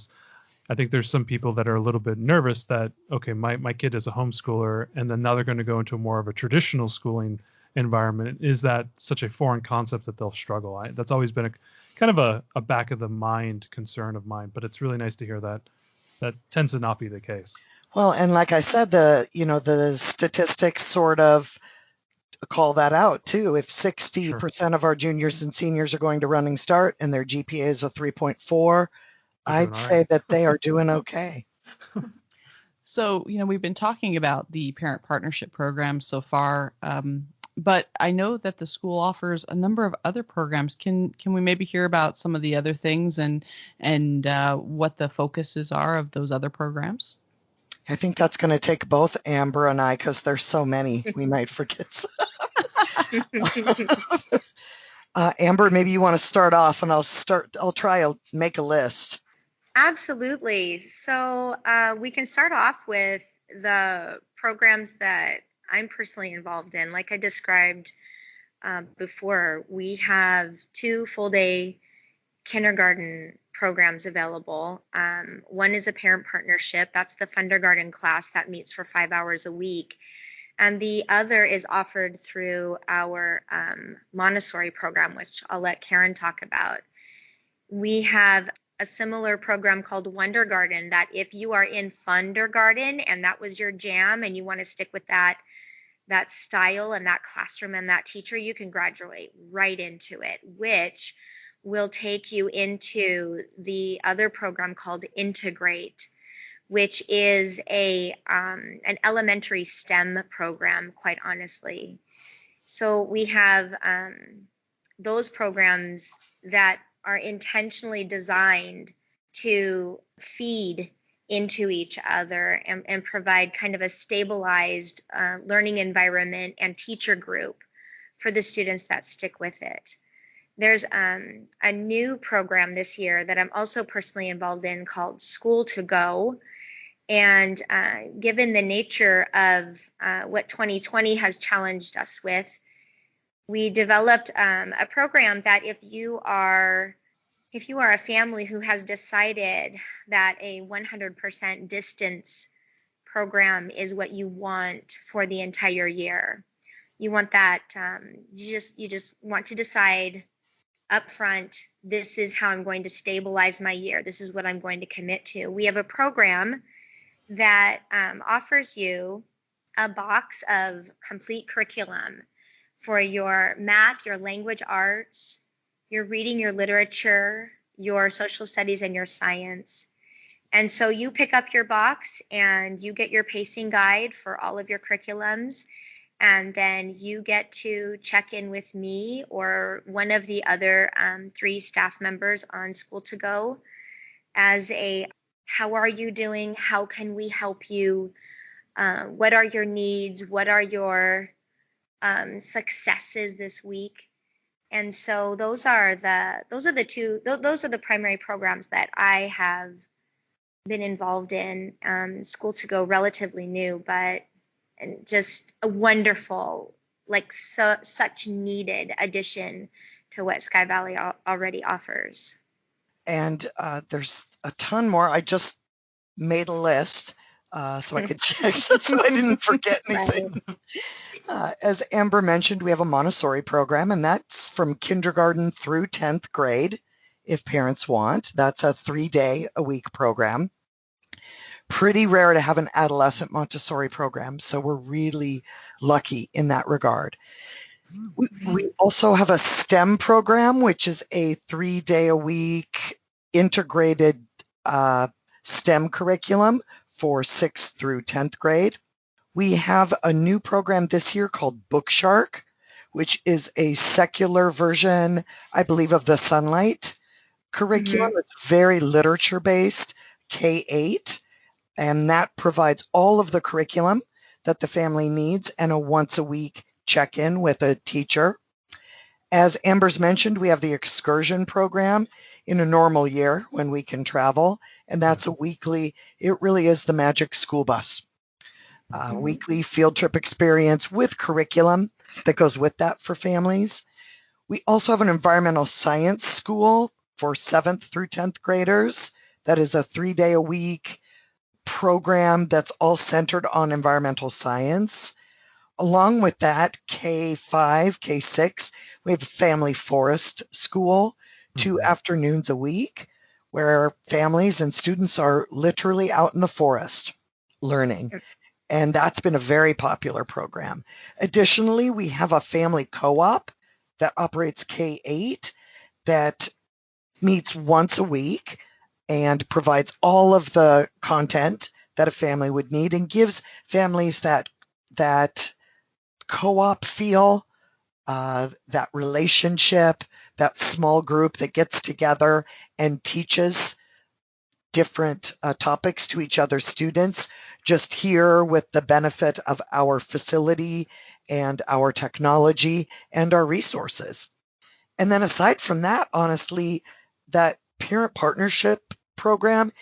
I think there's some people that are a little bit nervous that, okay, my kid is a homeschooler, and then now they're going to go into more of a traditional schooling environment. Is that such a foreign concept that they'll struggle? That's always been a kind of a back of the mind concern of mine, but it's really nice to hear that tends to not be the case. Well, and like I said, the statistics sort of call that out too. If 60% of our juniors and seniors are going to Running Start and their GPA is a 3.4, I'd say that they are doing okay. So, we've been talking about the parent partnership program so far, but I know that the school offers a number of other programs. Can we maybe hear about some of the other things and what the focuses are of those other programs? I think that's going to take both Amber and I, because there's so many we might forget. Amber, maybe you want to start off, and I'll make a list. Absolutely. So we can start off with the programs that I'm personally involved in. Like I described before, we have 2 full-day kindergarten programs available. One is a parent partnership. That's the Fundergarten class that meets for 5 hours a week. And the other is offered through our Montessori program, which I'll let Karen talk about. We have a similar program called Wonder Garden, that if you are in Fundergarten and that was your jam and you want to stick with that style and that classroom and that teacher, you can graduate right into it, which will take you into the other program called Integrate, which is an elementary STEM program, quite honestly. So we have those programs that are intentionally designed to feed into each other and provide kind of a stabilized learning environment and teacher group for the students that stick with it. There's a new program this year that I'm also personally involved in called School to Go. And given the nature of what 2020 has challenged us with, we developed a program that if you are a family who has decided that a 100% distance program is what you want for the entire year, you want that, you just want to decide up front, this is how I'm going to stabilize my year. This is what I'm going to commit to. We have a program that offers you a box of complete curriculum for your math, your language arts, your reading, your literature, your social studies, and your science. And so you pick up your box and you get your pacing guide for all of your curriculums. And then you get to check in with me or one of the other 3 staff members on School to Go as how are you doing? How can we help you? What are your needs? What are your successes this week? And so those are the primary programs that I have been involved in. School to Go, relatively new, but just a wonderful, such needed addition to what Sky Valley already offers. And there's a ton more. I just made a list so I could check so I didn't forget anything. As Amber mentioned, we have a Montessori program, and that's from kindergarten through 10th grade if parents want. That's a 3-day-a-week program. Pretty rare to have an adolescent Montessori program, so we're really lucky in that regard. We also have a STEM program, which is a 3-day-a-week integrated STEM curriculum for 6th through 10th grade. We have a new program this year called Bookshark, which is a secular version, I believe, of the Sunlight curriculum. Mm-hmm. It's very literature-based, K-8, and that provides all of the curriculum that the family needs and a once-a-week check-in with a teacher. As Amber's mentioned, we have the excursion program in a normal year when we can travel, and that's a weekly, it really is the magic school bus. Weekly field trip experience with curriculum that goes with that for families. We also have an environmental science school for 7th through 10th graders. That is a 3-day-a-week program that's all centered on environmental science. Along with that, K5, K6, we have a family forest school, 2 afternoons a week, where families and students are literally out in the forest learning. And that's been a very popular program. Additionally, we have a family co-op that operates K8 that meets once a week and provides all of the content that a family would need and gives families that co-op feel, that relationship, that small group that gets together and teaches different topics to each other's students, just here with the benefit of our facility and our technology and our resources. And then aside from that, honestly, that parent partnership program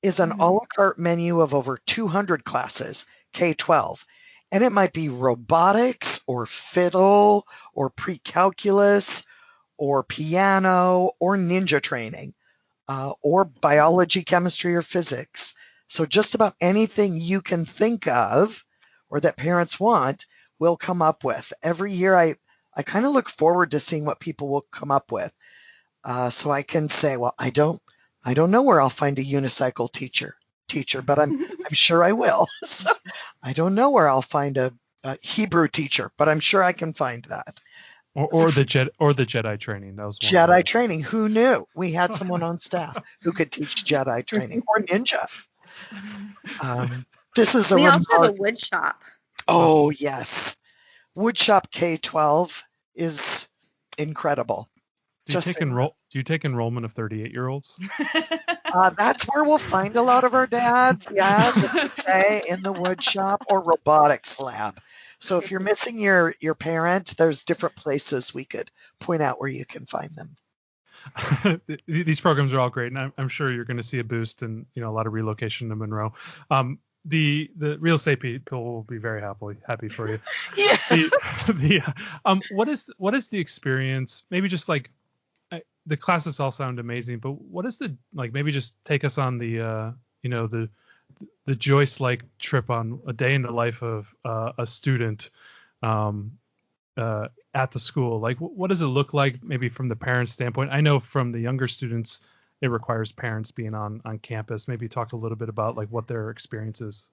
is an a la carte menu of over 200 classes, K-12. And it might be robotics or fiddle or pre-calculus or piano or ninja training. Or biology, chemistry, or physics. So just about anything you can think of or that parents want, we'll come up with. Every year I kind of look forward to seeing what people will come up with. So I can say, well, I don't know where I'll find a unicycle teacher, but I'm sure I will. So I don't know where I'll find a Hebrew teacher, but I'm sure I can find that. Or the Jedi training. That was one Jedi training. Who knew? We had someone on staff who could teach Jedi training or ninja. This is we also have a wood shop. Oh yes, wood shop K-12 is incredible. Do you take enrollment of 38-year-olds? That's where we'll find a lot of our dads. Yeah, just to say in the wood shop or robotics lab. So if you're missing your parent, there's different places we could point out where you can find them. These programs are all great, and I'm sure you're going to see a boost and a lot of relocation to Monroe. The real estate people will be very happy for you. What is the experience? Maybe just like the classes all sound amazing, but what is maybe just take us on the the Joyce-like trip on a day in the life of a student at the school. Like, what does it look like maybe from the parents' standpoint? I know from the younger students, it requires parents being on campus. Maybe talk a little bit about like what their experience is.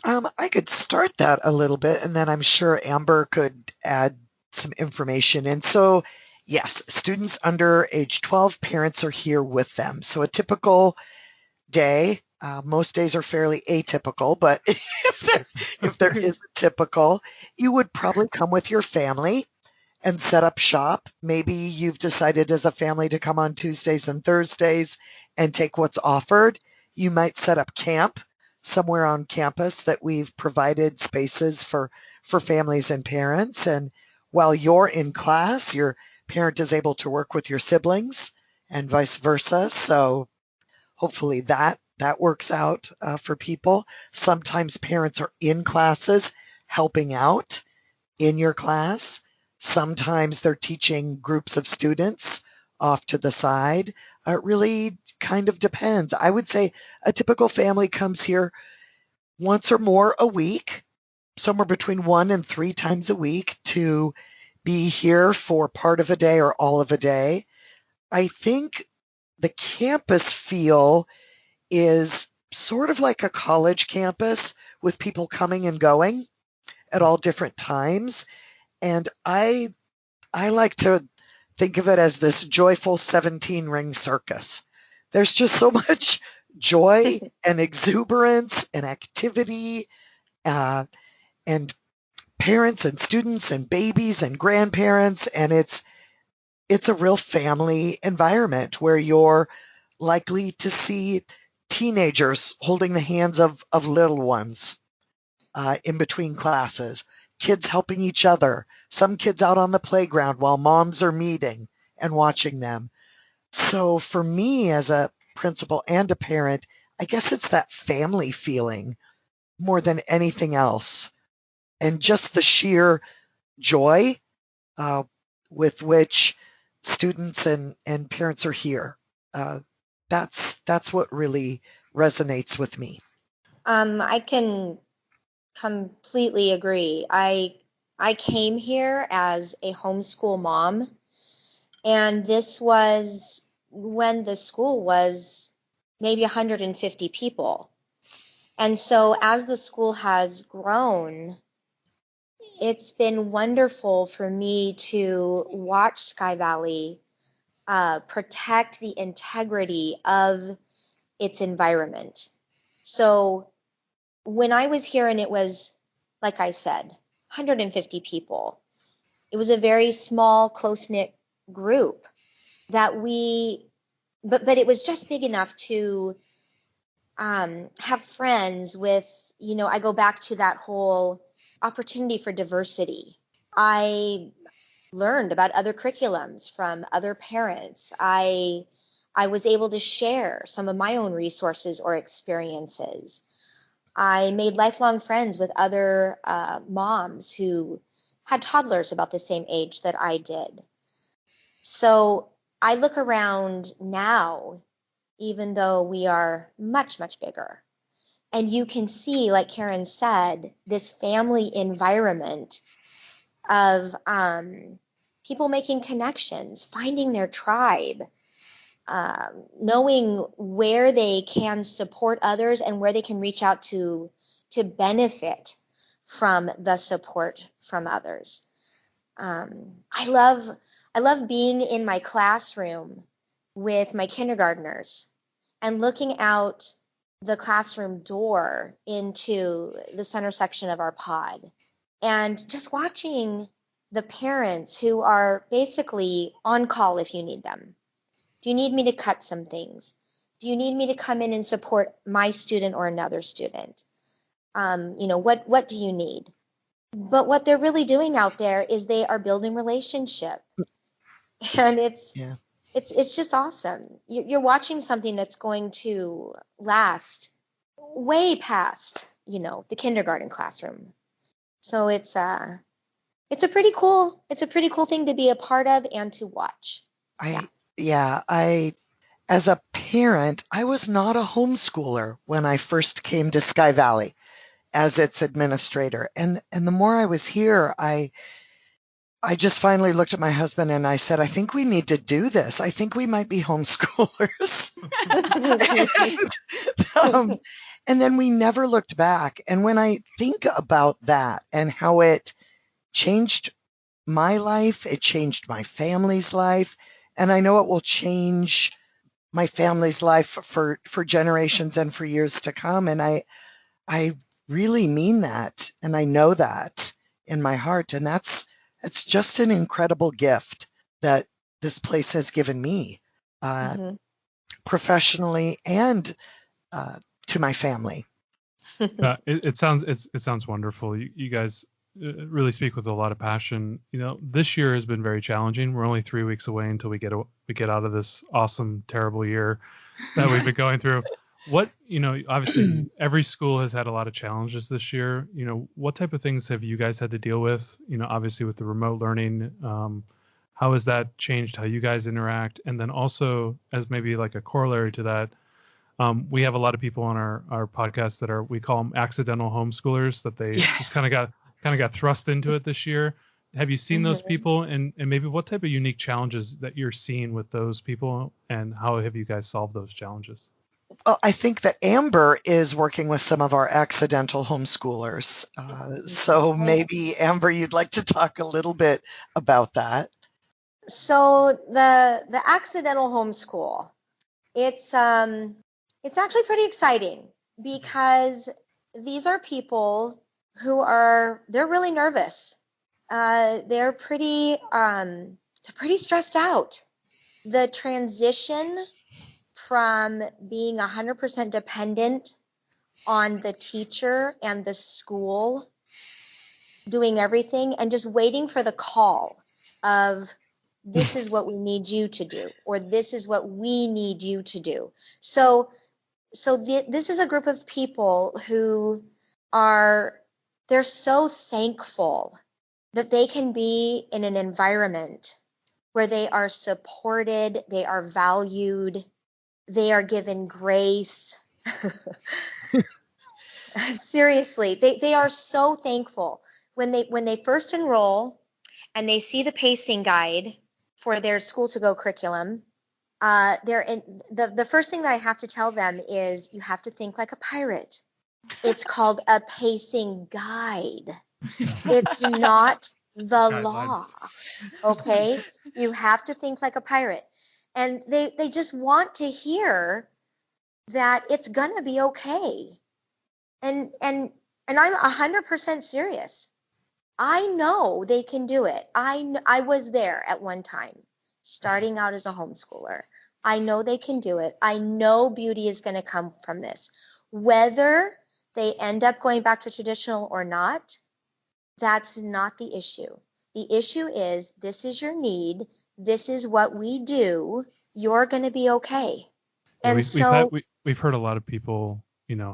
I could start that a little bit, and then I'm sure Amber could add some information. And so, yes, students under age 12, parents are here with them. So a typical day, most days are fairly atypical, but if there is a typical, you would probably come with your family and set up shop. Maybe you've decided as a family to come on Tuesdays and Thursdays and take what's offered. You might set up camp somewhere on campus that we've provided spaces for families and parents. And while you're in class, your parent is able to work with your siblings and vice versa. So hopefully that works out for people. Sometimes parents are in classes helping out in your class. Sometimes they're teaching groups of students off to the side. It really kind of depends. I would say a typical family comes here once or more a week, somewhere between 1 and 3 times a week to be here for part of a day or all of a day. I think the campus feel is sort of like a college campus with people coming and going at all different times. And I like to think of it as this joyful 17-ring circus. There's just so much joy and exuberance and activity and parents and students and babies and grandparents. And it's a real family environment where you're likely to see teenagers holding the hands of little ones in between classes, kids helping each other, some kids out on the playground while moms are meeting and watching them. So for me as a principal and a parent, I guess it's that family feeling more than anything else. And just the sheer joy with which students and parents are here. That's what really resonates with me. I can completely agree. I came here as a homeschool mom, and this was when the school was maybe 150 people. And so as the school has grown, it's been wonderful for me to watch Sky Valley protect the integrity of its environment. So when I was here and it was, like I said, 150 people, it was a very small, close-knit group that but it was just big enough to have friends with, I go back to that whole opportunity for diversity. I learned about other curriculums from other parents. I was able to share some of my own resources or experiences. I made lifelong friends with other moms who had toddlers about the same age that I did. So I look around now, even though we are much, much bigger, and you can see, like Karen said, this family environment of people making connections, finding their tribe, knowing where they can support others and where they can reach out to benefit from the support from others. I love being in my classroom with my kindergartners and looking out the classroom door into the center section of our pod and just watching the parents who are basically on call if you need them. Do you need me to cut some things? Do you need me to come in and support my student or another student? What do you need? But what they're really doing out there is they are building relationship. And it's just awesome. You're watching something that's going to last way past, the kindergarten classroom. So it's a pretty cool thing to be a part of and to watch. As a parent, I was not a homeschooler when I first came to Sky Valley as its administrator. And the more I was here, I just finally looked at my husband and I said, I think we need to do this. I think we might be homeschoolers. And then we never looked back. And when I think about that and how it changed my life, it changed my family's life, and I know it will change my family's life for generations and for years to come. And I really mean that. And I know that in my heart. And it's just an incredible gift that this place has given me, professionally and to my family. It sounds wonderful. You guys really speak with a lot of passion. This year has been very challenging. We're only 3 weeks away until we get out of this awesome, terrible year that we've been going through. What, obviously every school has had a lot of challenges this year. What type of things have you guys had to deal with? Obviously with the remote learning, how has that changed how you guys interact? And then also as maybe like a corollary to that, we have a lot of people on our podcast that we call them accidental homeschoolers, that they just kind of got thrust into it this year. Have you seen those people, and maybe what type of unique challenges that you're seeing with those people, and how have you guys solved those challenges? Well, I think that Amber is working with some of our accidental homeschoolers. So maybe, Amber, you'd like to talk a little bit about that. So the accidental homeschool, it's actually pretty exciting because these are people who they're really nervous. They're pretty stressed out. The transition from being 100% dependent on the teacher and the school doing everything and just waiting for the call of this is what we need you to do, or this is what we need you to do. So this is a group of people who they're so thankful that they can be in an environment where they are supported, they are valued, they are given grace. Seriously, they are so thankful when they first enroll and they see the pacing guide for their school to go curriculum. The first thing that I have to tell them is you have to think like a pirate. It's called a pacing guide. It's not the law. Okay? You have to think like a pirate. And they just want to hear that it's gonna be okay. And I'm 100% serious. I know they can do it. I was there at one time, starting out as a homeschooler. I know they can do it. I know beauty is going to come from this. Whether they end up going back to traditional or not, that's not the issue. The issue is this is your need. This is what we do. You're going to be okay. Yeah, And we've heard a lot of people,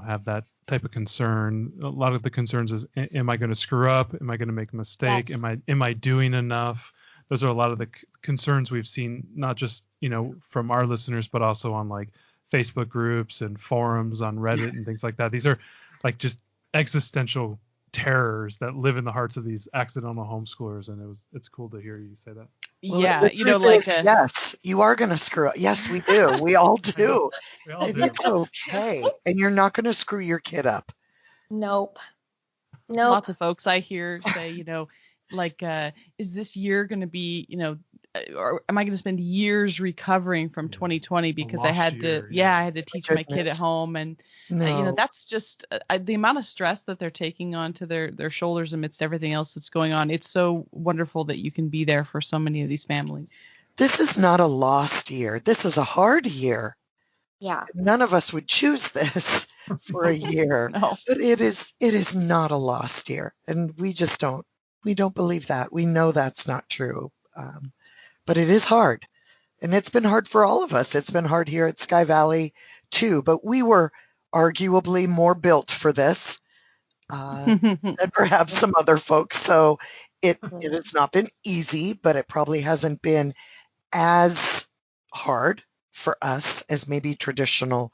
have that type of concern. A lot of the concerns is, am I going to screw up? Am I going to make a mistake? yes. Am I doing enough? Those are a lot of the concerns we've seen, not just, from our listeners, but also on like Facebook groups and forums on Reddit and things like that. These are like just existential terrors that live in the hearts of these accidental homeschoolers. And it's cool to hear you say that. Well, Yeah, the truth is, yes, you are going to screw up. Yes, we do. We all do. We all And do. it's okay. And you're not going to screw your kid up. Nope. Lots of folks I hear say, is this year going to be, or am I going to spend years recovering from 2020 because I had to teach my kid at home, and that's just the amount of stress that they're taking onto their shoulders amidst everything else that's going on. It's so wonderful that you can be there for so many of these families. This is not a lost year. This is a hard year. Yeah. None of us would choose this for a year. No. But it is not a lost year. And we don't believe that. We know that's not true. But it is hard. And it's been hard for all of us. It's been hard here at Sky Valley too. But we were arguably more built for this than perhaps some other folks. So it has not been easy, but it probably hasn't been as hard for us as maybe traditional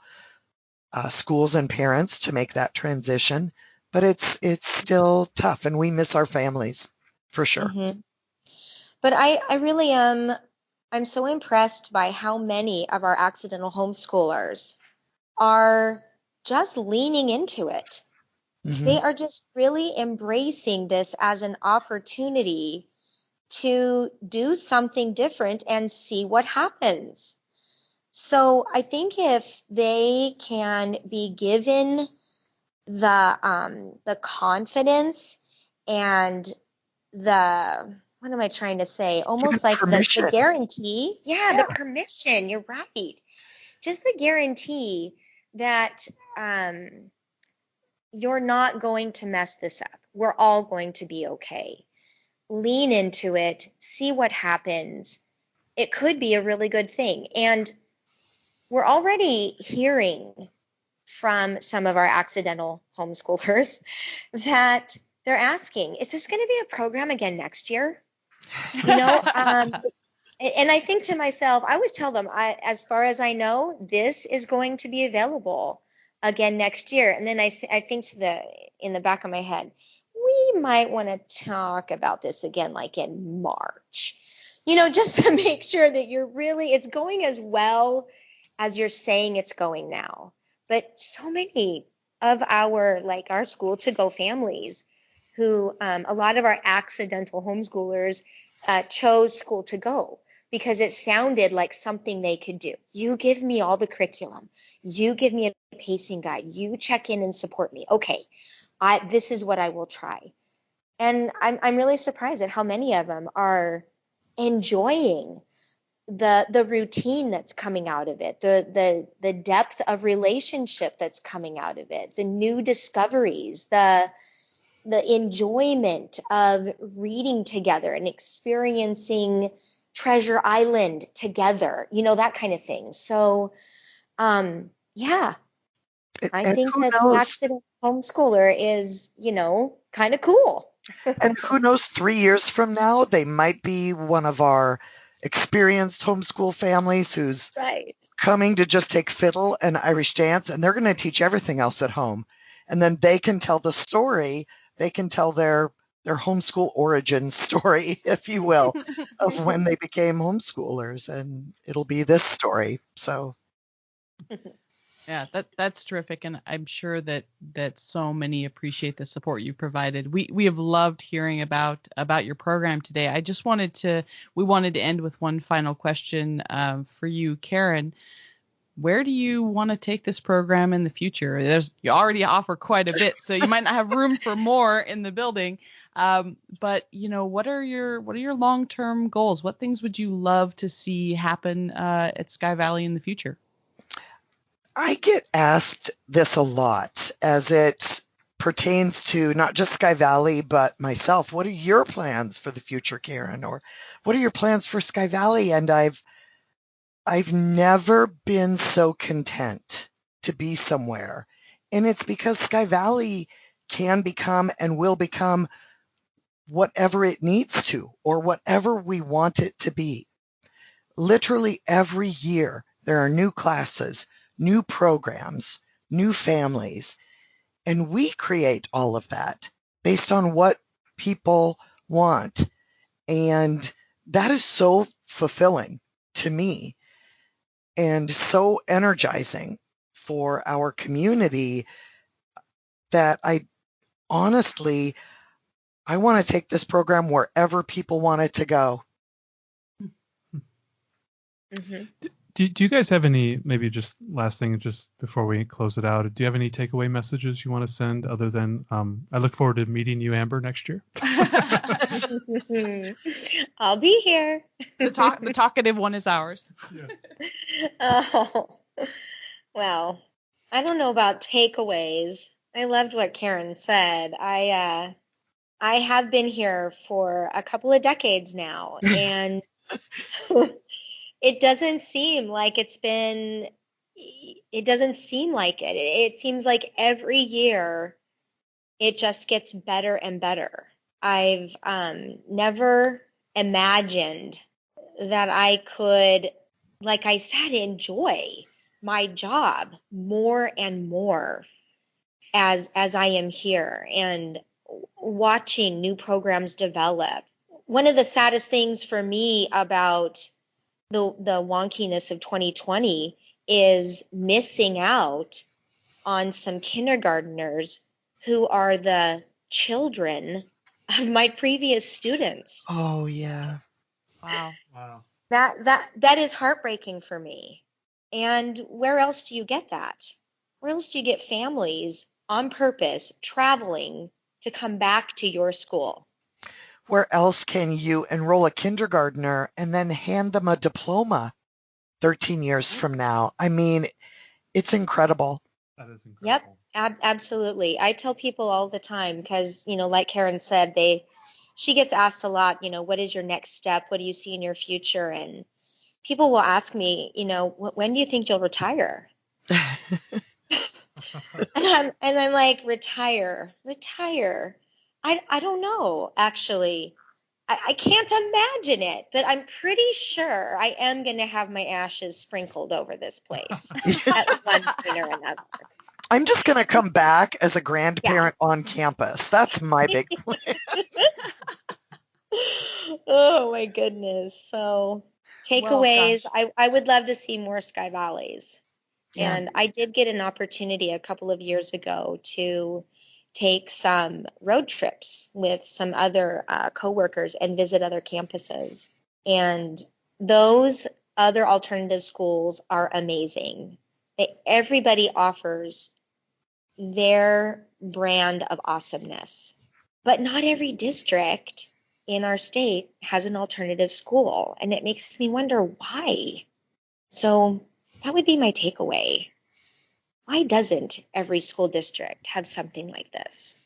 schools and parents to make that transition. But it's still tough, and we miss our families for sure. Mm-hmm. But I really am. I'm so impressed by how many of our accidental homeschoolers are just leaning into it. Mm-hmm. They are just really embracing this as an opportunity to do something different and see what happens. So I think if they can be given the confidence and what am I trying to say? Almost like the guarantee. Yeah, the permission. You're right. Just the guarantee that you're not going to mess this up. We're all going to be okay. Lean into it. See what happens. It could be a really good thing. And we're already hearing from some of our accidental homeschoolers that they're asking, is this going to be a program again next year? And I think to myself, I always tell them, as far as I know, this is going to be available again next year. And then I think in the back of my head, we might want to talk about this again, like in March, just to make sure that it's going as well as you're saying it's going now. But so many of our school to go families who a lot of our accidental homeschoolers chose school to go because it sounded like something they could do. You give me all the curriculum. You give me a pacing guide. You check in and support me. Okay, this is what I will try. And I'm really surprised at how many of them are enjoying the routine that's coming out of it, the depth of relationship that's coming out of it, the new discoveries, the enjoyment of reading together and experiencing Treasure Island together, that kind of thing. So, yeah, I And think who that the knows? accident homeschooler is, kind of cool. And who knows, 3 years from now, they might be one of our experienced homeschool families who's Right. coming to just take fiddle and Irish dance, and they're going to teach everything else at home. And then they can tell the story. They can tell their homeschool origin story, if you will, of when they became homeschoolers, and it'll be this story. So Yeah, that's terrific, and I'm sure that so many appreciate the support you provided. We have loved hearing about your program today. We wanted to end with one final question for you, Karen. Where do you want to take this program in the future? You already offer quite a bit, so you might not have room for more in the building. But what are your long-term goals? What things would you love to see happen at Sky Valley in the future? I get asked this a lot as it pertains to not just Sky Valley, but myself. What are your plans for the future, Karen? Or what are your plans for Sky Valley? And I've never been so content to be somewhere. And it's because Sky Valley can become and will become whatever it needs to, or whatever we want it to be. Literally every year, there are new classes, new programs, new families, and we create all of that based on what people want. And that is so fulfilling to me and so energizing for our community that I honestly want to take this program wherever people want it to go. Mm-hmm. Do you guys have any, maybe just last thing, just before we close it out, do you have any takeaway messages you want to send other than, I look forward to meeting you, Amber, next year? I'll be here. The talkative one is ours. Yes. Oh, well, I don't know about takeaways. I loved what Karen said. I have been here for a couple of decades now, and it doesn't seem like it doesn't seem like it. It seems like every year it just gets better and better. I've never imagined that I could, like I said, enjoy my job more and more as I am here and watching new programs develop. One of the saddest things for me about the wonkiness of 2020 is missing out on some kindergartners who are the children of my previous students. Oh, yeah. Wow. That is heartbreaking for me. And where else do you get that? Where else do you get families on purpose traveling to come back to your school? Where else can you enroll a kindergartner and then hand them a diploma 13 years from now? I mean, it's incredible. That is incredible. Yep, absolutely. I tell people all the time because, like Karen said, she gets asked a lot, what is your next step? What do you see in your future? And people will ask me, when do you think you'll retire? and I'm like, retire. I don't know, actually. I can't imagine it, but I'm pretty sure I am going to have my ashes sprinkled over this place at one point or another. I'm just going to come back as a grandparent on campus. That's my big plan. Oh, my goodness. So takeaways, I would love to see more Sky Valleys. Yeah. And I did get an opportunity a couple of years ago to take some road trips with some other coworkers and visit other campuses. And those other alternative schools are amazing. Everybody offers their brand of awesomeness. But not every district in our state has an alternative school. And it makes me wonder why. So that would be my takeaway. Why doesn't every school district have something like this?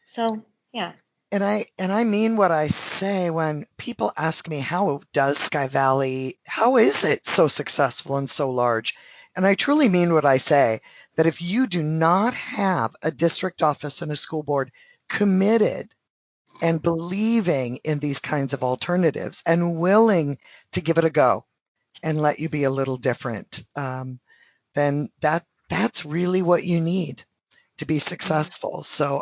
So Yeah. And I mean what I say when people ask me, how does Sky Valley, how is it so successful and so large? And I truly mean what I say, that if you do not have a district office and a school board committed and believing in these kinds of alternatives and willing to give it a go and let you be a little different, then that's really what you need to be successful. So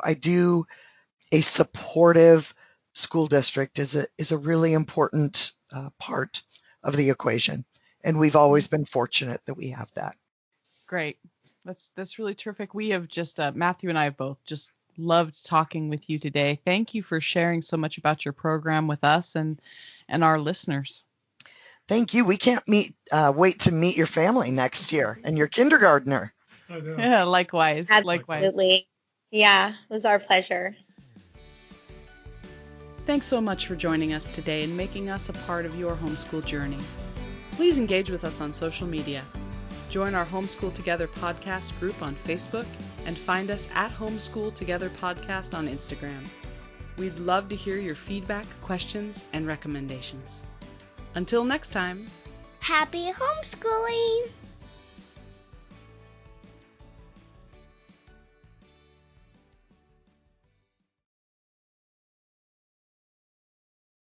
a supportive school district is a really important part of the equation. And we've always been fortunate that we have that. Great. That's really terrific. We have just, Matthew and I have both just loved talking with you today. Thank you for sharing so much about your program with us and our listeners. Thank you. We can't wait to meet your family next year and your kindergartner. I know. Yeah, likewise. Likewise. Absolutely. Yeah, it was our pleasure. Thanks so much for joining us today and making us a part of your homeschool journey. Please engage with us on social media. Join our Homeschool Together podcast group on Facebook and find us at Homeschool Together Podcast on Instagram. We'd love to hear your feedback, questions, and recommendations. Until next time. Happy homeschooling!